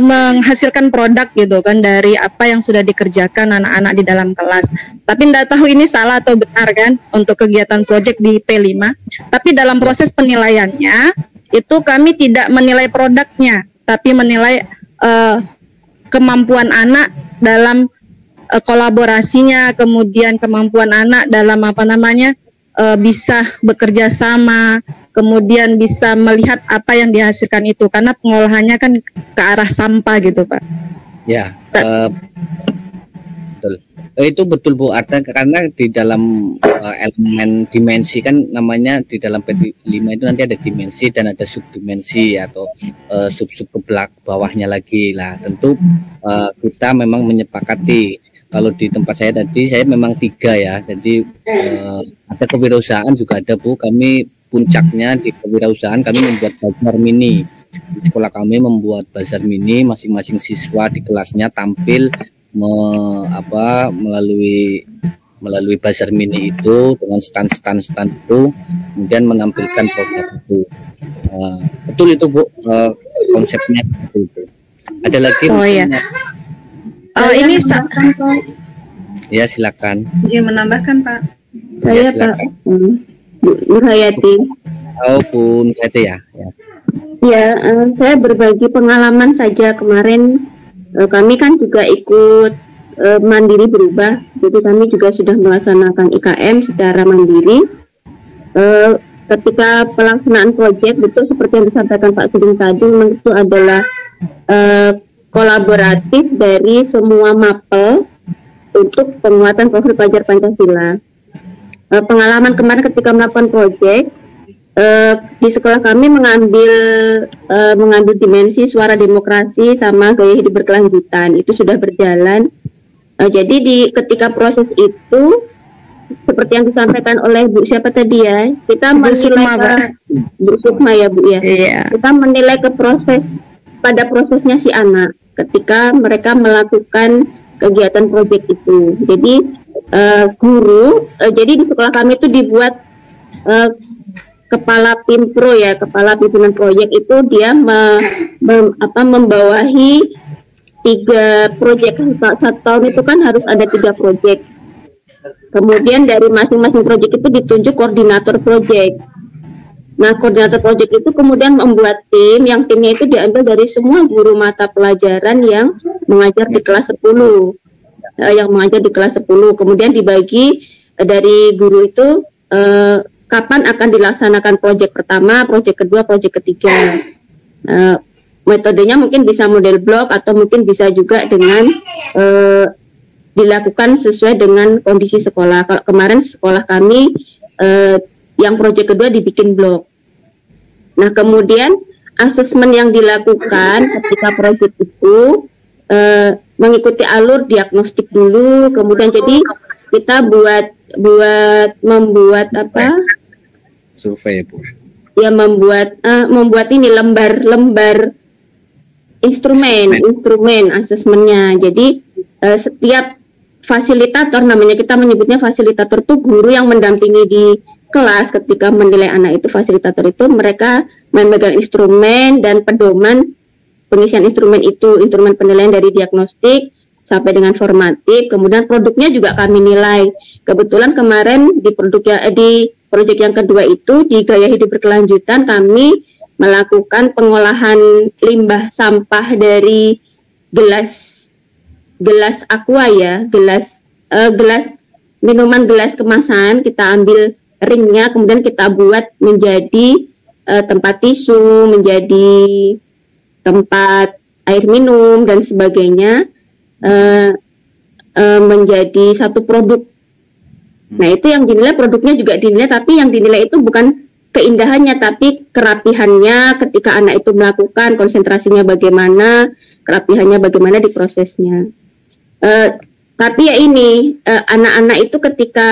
menghasilkan produk gitu kan dari apa yang sudah dikerjakan anak-anak di dalam kelas. Tapi tidak tahu ini salah atau benar kan untuk kegiatan proyek di P5. Tapi dalam proses penilaiannya itu kami tidak menilai produknya, tapi menilai kemampuan anak dalam kolaborasinya, kemudian kemampuan anak dalam bisa bekerja sama, kemudian bisa melihat apa yang dihasilkan itu, karena pengolahannya kan ke arah sampah gitu Pak. Ya, betul. Itu betul Bu, artinya karena di dalam elemen dimensi kan namanya di dalam P5 itu nanti ada dimensi dan ada subdimensi atau sub-sub ke bawahnya lagi lah. Tentu kita memang menyepakati. Kalau di tempat saya tadi, saya memang 3 ya. Jadi ada kewirausahaan juga ada Bu. Kami puncaknya di kewirausahaan kami membuat bazar mini. Di sekolah kami membuat bazar mini, masing-masing siswa di kelasnya tampil melalui bazar mini itu dengan stand itu, kemudian menampilkan produk itu. Betul itu Bu, konsepnya itu. Ada lagi? Oh ya. Ini ya silakan. Izin menambahkan Pak. Saya Pak Nurhayati. Oh Bu Nurhayati ya. Ya, saya berbagi pengalaman saja kemarin. Kami kan juga ikut mandiri berubah. Jadi kami juga sudah melaksanakan IKM secara mandiri. Ketika pelaksanaan proyek, betul seperti yang disampaikan Pak Suding tadi, itu adalah kolaboratif dari semua MAPEL untuk penguatan profil pelajar Pancasila. Pengalaman kemarin ketika melakukan proyek di sekolah kami mengambil dimensi suara demokrasi sama gaya hidup berkelanjutan, itu sudah berjalan. Jadi ketika proses itu seperti yang disampaikan oleh Bu siapa tadi ya, kita menilai Bu Sukma ya Bu ya. Yeah. Kita menilai pada prosesnya si anak ketika mereka melakukan kegiatan proyek itu. Jadi guru, jadi di sekolah kami itu dibuat kepala pimpro ya, kepala pimpinan proyek itu dia membawahi 3 proyek. Satu tahun itu kan harus ada 3 proyek. Kemudian dari masing-masing proyek itu ditunjuk koordinator proyek. Nah, koordinator proyek itu kemudian membuat tim, yang timnya itu diambil dari semua guru mata pelajaran yang mengajar di kelas 10. Kemudian dibagi dari guru itu kapan akan dilaksanakan proyek pertama, proyek kedua, proyek ketiga. Metodenya mungkin bisa model blok atau mungkin bisa juga dengan dilakukan sesuai dengan kondisi sekolah. Kalau kemarin sekolah kami yang proyek kedua dibikin blok. Nah, kemudian asesmen yang dilakukan ketika proyek itu mengikuti alur diagnostik dulu, kemudian jadi kita membuat survei Bu. Ya, membuat ini lembar instrumen asesmennya. Jadi setiap fasilitator, namanya kita menyebutnya fasilitator, itu guru yang mendampingi di kelas ketika menilai anak itu. Fasilitator itu mereka memegang instrumen dan pedoman pengisian instrumen itu, instrumen penilaian dari diagnostik sampai dengan formatif. Kemudian produknya juga kami nilai. Kebetulan kemarin di proyek yang kedua itu di gaya hidup berkelanjutan kami melakukan pengolahan limbah sampah dari gelas aqua ya, gelas minuman, gelas kemasan. Kita ambil ringnya, kemudian kita buat menjadi tempat tisu, menjadi tempat air minum dan sebagainya, menjadi satu produk. Nah, itu yang dinilai, produknya juga dinilai, tapi yang dinilai itu bukan keindahannya, tapi kerapihannya ketika anak itu melakukan, konsentrasinya bagaimana, kerapihannya bagaimana di prosesnya. Tapi ya ini, anak-anak itu ketika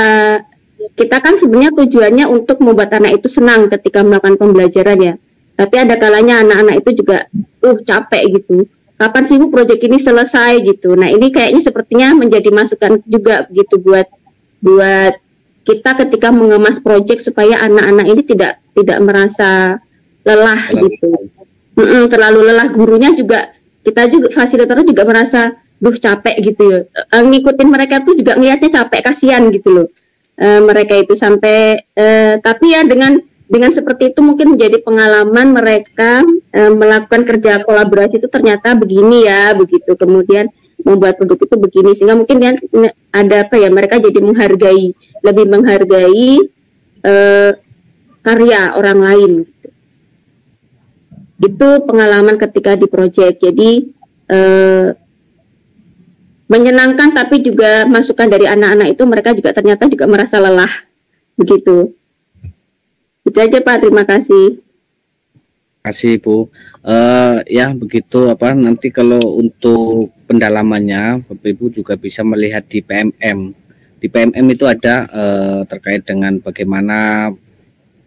kita kan sebenarnya tujuannya untuk membuat anak itu senang ketika melakukan pembelajaran ya. Tapi ada kalanya anak-anak itu juga capek gitu. Kapan sih Bu proyek ini selesai gitu. Nah, ini kayaknya sepertinya menjadi masukan juga gitu buat buat kita ketika mengemas proyek supaya anak-anak ini tidak merasa lelah gitu. Terlalu lelah, gurunya juga, kita juga fasilitator juga merasa duh capek gitu ya. Ngikutin mereka tuh juga ngelihatnya capek, kasihan gitu loh. Mereka itu sampai tapi ya dengan seperti itu mungkin menjadi pengalaman mereka melakukan kerja kolaborasi itu ternyata begini ya, begitu. Kemudian membuat produk itu begini, sehingga mungkin ya ada apa ya, mereka jadi lebih menghargai karya orang lain gitu. Itu pengalaman ketika di proyek. Jadi menyenangkan, tapi juga masukan dari anak-anak itu mereka juga ternyata juga merasa lelah begitu. Itu aja Pak, terima kasih. Terima kasih Bu. Ya begitu, nanti kalau untuk pendalamannya Bapak Ibu juga bisa melihat di PMM. Di PMM itu ada terkait dengan bagaimana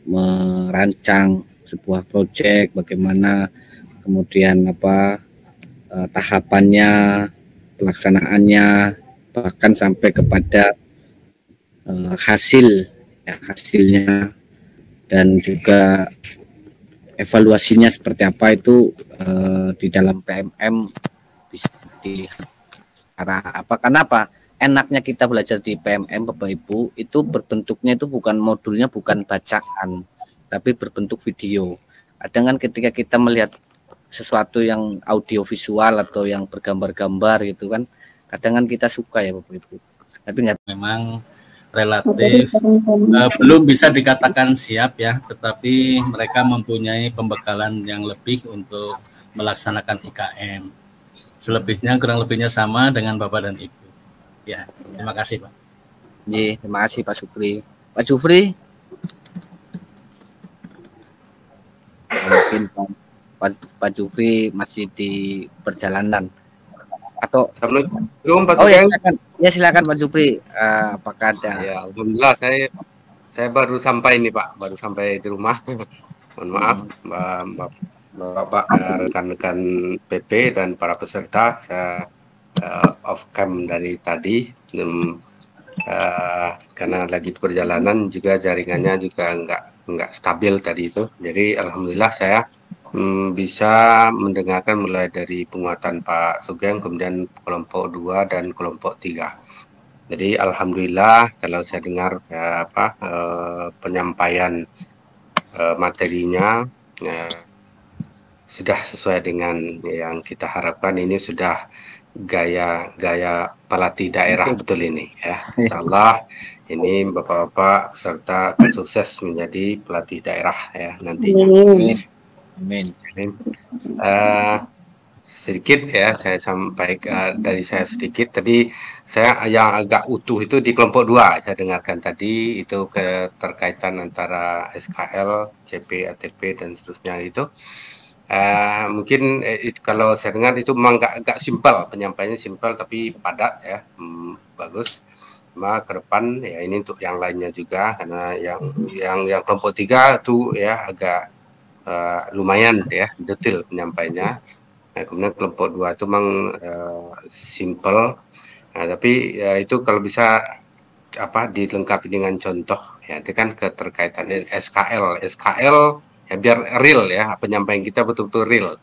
merancang sebuah proyek, bagaimana kemudian tahapannya, pelaksanaannya, bahkan sampai kepada hasilnya, dan juga evaluasinya seperti apa itu di dalam PMM bisa di arah apa. Kenapa enaknya kita belajar di PMM Bapak Ibu, itu berbentuknya itu modulnya bukan bacaan tapi berbentuk video. Kadang kan ketika kita melihat sesuatu yang audio visual atau yang bergambar-gambar gitu kan, kadang kan kita suka ya Bapak Ibu, tapi nggak, memang relatif belum bisa dikatakan siap ya, tetapi mereka mempunyai pembekalan yang lebih untuk melaksanakan IKM. Selebihnya kurang lebihnya sama dengan Bapak dan Ibu. Ya, terima kasih Pak. Iya, terima kasih Pak Supri. Pak Supri, mungkin Pak Supri masih di perjalanan atau Assalamualaikum Pak Oh ya, Sugeng. silakan Pak Supri. Apakah ada? Ya, alhamdulillah saya baru sampai ini Pak, baru sampai di rumah. Mohon maaf Bapak, rekan-rekan PP dan para peserta, saya off cam dari tadi karena lagi di perjalanan, juga jaringannya juga nggak stabil tadi itu. Jadi alhamdulillah saya bisa mendengarkan mulai dari penguatan Pak Sugeng, kemudian kelompok 2 dan kelompok 3. Jadi alhamdulillah kalau saya dengar penyampaian materinya sudah sesuai dengan yang kita harapkan. Ini sudah gaya pelatih daerah betul ini ya. Insyaallah ini Bapak-bapak peserta sukses menjadi pelatih daerah ya nantinya. Amin. Sedikit ya saya sampaikan dari saya sedikit tadi. Saya yang agak utuh itu di kelompok 2 saya dengarkan tadi, itu keterkaitan antara SKL, CP, ATP dan seterusnya itu. Mungkin kalau saya dengar itu memang agak simpel, penyampaiannya simpel tapi padat ya, bagus. Cuma ke depan ya ini untuk yang lainnya juga, karena yang kelompok 3 itu ya agak lumayan ya detail penyampaiannya. Nah, kemudian kelompok 2 itu memang simple, tapi ya itu kalau bisa dilengkapi dengan contoh ya, itu kan keterkaitan SKL ya, biar real ya, penyampaian kita betul-betul real.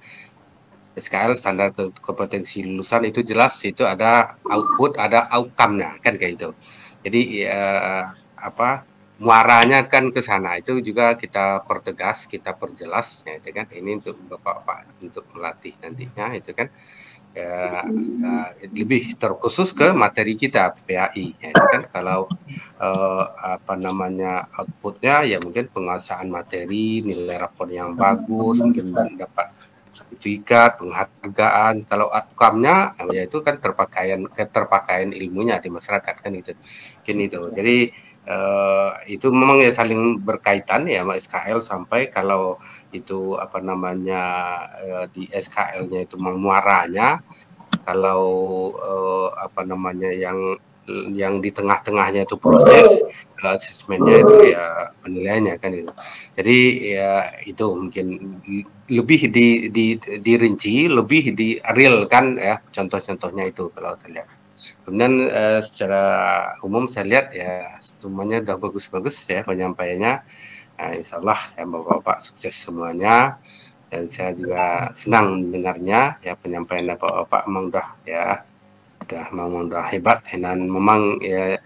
SKL standar kompetensi lulusan itu jelas, itu ada output, ada outcome-nya kan kayak gitu. Jadi muaranya kan ke sana, itu juga kita pertegas, kita perjelas ya, itu kan. Ini untuk Bapak untuk melatih nantinya itu kan lebih terkhusus ke materi kita PPAI ya, itu kan. Kalau outputnya ya mungkin penguasaan materi, nilai rapor yang bagus, mungkin dapat sertifikat, penghargaan. Kalau outcome-nya ya itu kan keterpakaian ilmunya di masyarakat kan itu. Mungkin itu. Jadi itu memang ya saling berkaitan ya sama SKL, sampai kalau itu di SKL-nya itu muaranya, kalau yang di tengah-tengahnya itu proses, kalau asesmennya itu ya penilaiannya kan itu. Jadi ya itu mungkin lebih dirinci, lebih di real kan ya, contoh-contohnya itu kalau saya lihat. Kemudian secara umum saya lihat ya semuanya udah bagus-bagus ya penyampaiannya. Insya Allah ya Bapak-Bapak sukses semuanya. Dan saya juga senang mendengarnya ya penyampaian Bapak-Bapak memang udah hebat dan memang ya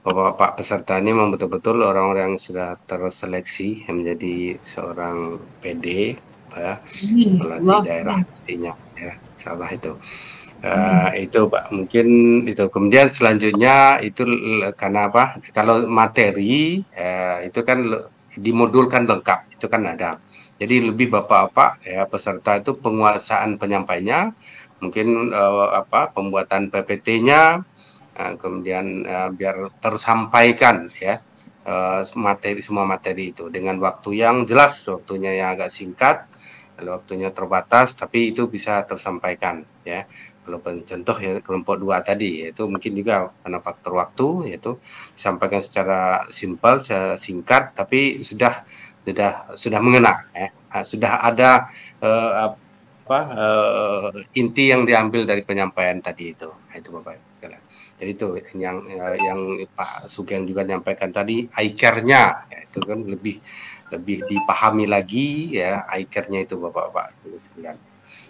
Bapak-Bapak peserta ini memang betul-betul orang-orang yang sudah terseleksi menjadi seorang PD ya melatih daerah nantinya ya insya Allah itu. Itu Pak mungkin itu. Kemudian selanjutnya itu karena apa? Kalau materi itu kan dimodulkan lengkap itu kan ada. Jadi lebih Bapak-Bapak ya peserta itu penguasaan penyampainya, mungkin pembuatan PPT-nya, kemudian biar tersampaikan ya semua materi itu dengan waktu yang jelas, waktunya yang agak singkat, waktunya terbatas, tapi itu bisa tersampaikan ya. Kalau contoh ya kelompok 2 tadi yaitu mungkin juga karena faktor waktu yaitu disampaikan secara simpel, singkat, tapi sudah mengena ya. Sudah ada inti yang diambil dari penyampaian tadi itu. Itu Bapak sekalian. Jadi itu yang Pak Sugeng juga menyampaikan tadi, ICARE-nya ya, itu kan lebih dipahami lagi ya ICARE-nya itu Bapak-Bapak sekalian.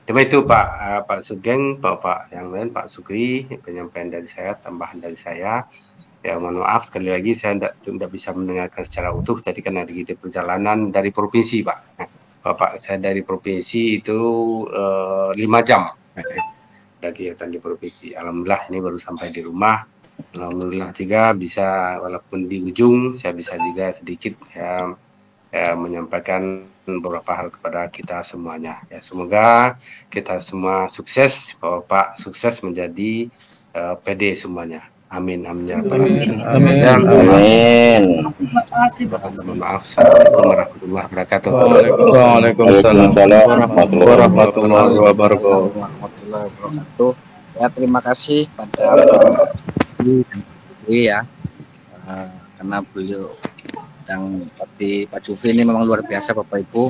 Cuma itu Pak Sugeng, Bapak yang lain, Pak Sukri, penyampaian dari saya, tambahan dari saya. Ya mohon maaf sekali lagi saya tidak bisa mendengarkan secara utuh. Tadi kan ada di perjalanan dari provinsi Pak. Nah, Bapak saya dari provinsi itu 5 jam. Dari kegiatan di provinsi. Alhamdulillah ini baru sampai di rumah. Alhamdulillah juga bisa walaupun di ujung saya bisa juga sedikit ya menyampaikan beberapa hal kepada kita semuanya. Ya semoga kita semua sukses, Bapak sukses menjadi PD semuanya. Amin amin ya rabbal alamin. Amin. Mohon maaf. Assalamualaikum warahmatullahi wabarakatuh. Waalaikumsalam warahmatullahi wabarakatuh. Ya terima kasih pada ya karena beliau yang seperti Pak Jufri ini memang luar biasa Bapak Ibu,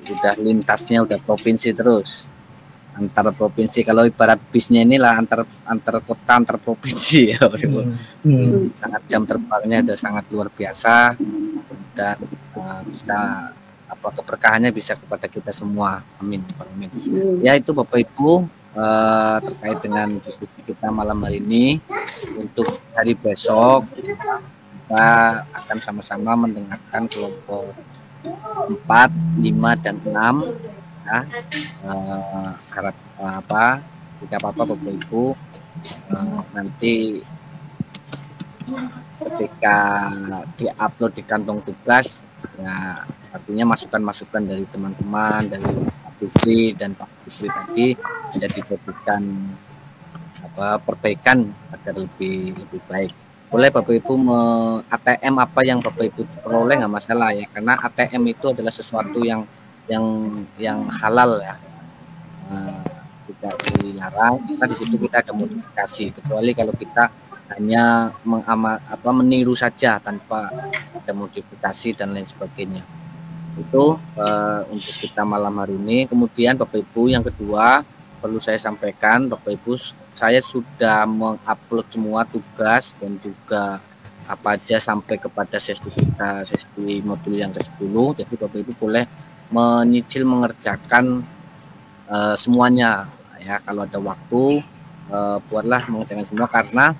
udah lintasnya udah provinsi terus antar provinsi. Kalau ibarat bisnya inilah antar kota antar provinsi ya Bapak Ibu. Sangat jam terbangnya udah sangat luar biasa dan bisa keberkahannya bisa kepada kita semua. Amin. Amin. Ya itu Bapak Ibu terkait dengan diskusi kita malam hari ini. Untuk hari besok kita akan sama-sama mendengarkan kelompok 4, 5, dan 6 ya. Harap tidak apa-apa Bapak Ibu nanti ketika diupload di kantong tugas ya artinya masukan-masukan dari teman-teman dari Pak Jufri dan Pak Jufri tadi bisa dijadikan perbaikan agar lebih baik. Boleh Bapak Ibu ATM apa yang Bapak Ibu peroleh nggak masalah ya, karena ATM itu adalah sesuatu yang halal ya, tidak dilarang. Karena di situ kita ada modifikasi, kecuali kalau kita hanya meniru saja tanpa ada modifikasi dan lain sebagainya. Itu untuk kita malam hari ini. Kemudian Bapak Ibu yang kedua perlu saya sampaikan Bapak Ibu, saya sudah mengupload semua tugas dan juga apa aja sampai kepada sesi modul yang ke-10. Jadi Bapak Ibu boleh menyicil mengerjakan semuanya ya. Kalau ada waktu buatlah mengerjakan semua, karena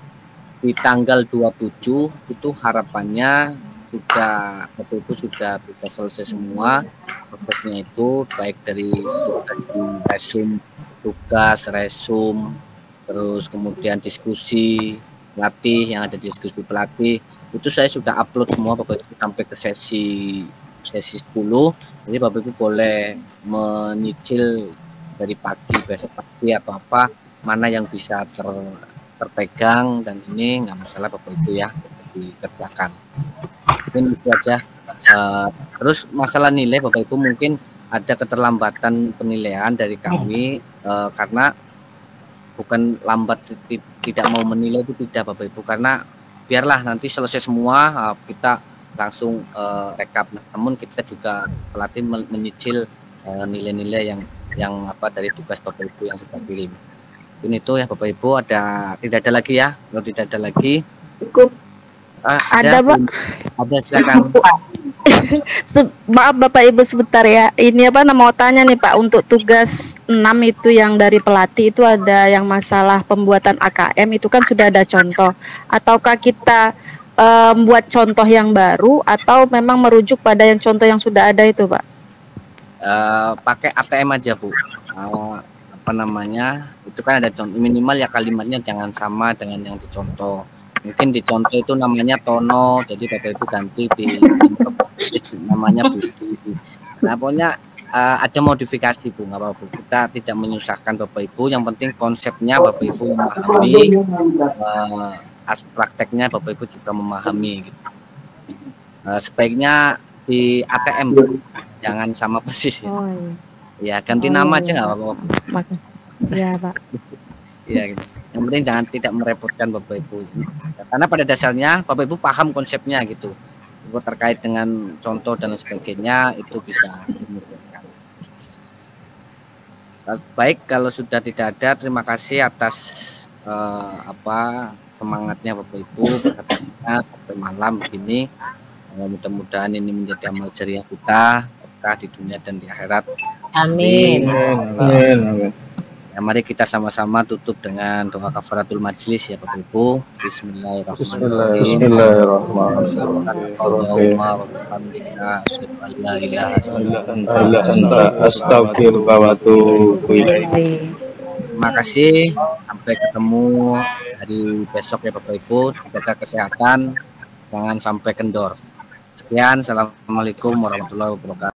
di tanggal 27 itu harapannya Bapak Ibu sudah bisa selesai semua prosesnya itu, baik dari resume tugas, resume, terus kemudian diskusi pelatih, yang ada diskusi pelatih itu saya sudah upload semua Bapak Ibu sampai ke sesi 10. Jadi Bapak Ibu boleh menyicil dari pagi, besok pagi atau apa, mana yang bisa terpegang, dan ini nggak masalah Bapak Ibu ya, dikerjakan. Mungkin itu aja. Terus masalah nilai Bapak Ibu, mungkin ada keterlambatan penilaian dari kami karena bukan lambat tidak mau menilai, itu tidak Bapak Ibu, karena biarlah nanti selesai semua kita langsung rekap. Namun kita juga pelatih menyicil nilai-nilai yang dari tugas Bapak Ibu yang sudah kirim. Ini itu ya Bapak Ibu, tidak ada lagi ya? Kalau tidak ada lagi. Cukup. Ada Pak. Ada, silakan. Maaf Bapak Ibu sebentar ya. Ini mau tanya nih Pak, untuk tugas 6 itu yang dari pelatih itu ada yang masalah pembuatan AKM itu kan sudah ada contoh. Ataukah kita membuat contoh yang baru atau memang merujuk pada yang contoh yang sudah ada itu Pak? Pakai ATM aja Bu. Itu kan ada contoh, minimal ya kalimatnya jangan sama dengan yang dicontoh. Mungkin dicontoh itu namanya Tono, jadi Bapak Ibu ganti di namanya Budi. Nah pokoknya ada modifikasi Bu, nggak apa-apa. Kita tidak menyusahkan Bapak Ibu, yang penting konsepnya Bapak Ibu memahami, prakteknya Bapak Ibu juga memahami gitu. Sebaiknya di ATM Bu, jangan sama persis ya. Ya ganti nama aja nggak apa-apa. Iya Pak. Iya gitu. Yang penting jangan tidak merepotkan Bapak Ibu. Karena pada dasarnya Bapak Ibu paham konsepnya gitu. Terkait dengan contoh dan sebagainya itu bisa dimudahkan. Baik, kalau sudah tidak ada, terima kasih atas semangatnya Bapak Ibu sampai malam begini. Mudah-mudahan ini menjadi amal jariah kita, berkah di dunia dan di akhirat. Amin. Amin. Ya, mari kita sama-sama tutup dengan doa kafaratul majlis ya Bapak Ibu. Bismillahirrahmanirrahim. Terima kasih. Sampai ketemu hari besok ya Bapak Ibu. Jaga kesehatan, jangan sampai kendor. Sekian, assalamualaikum warahmatullahi wabarakatuh.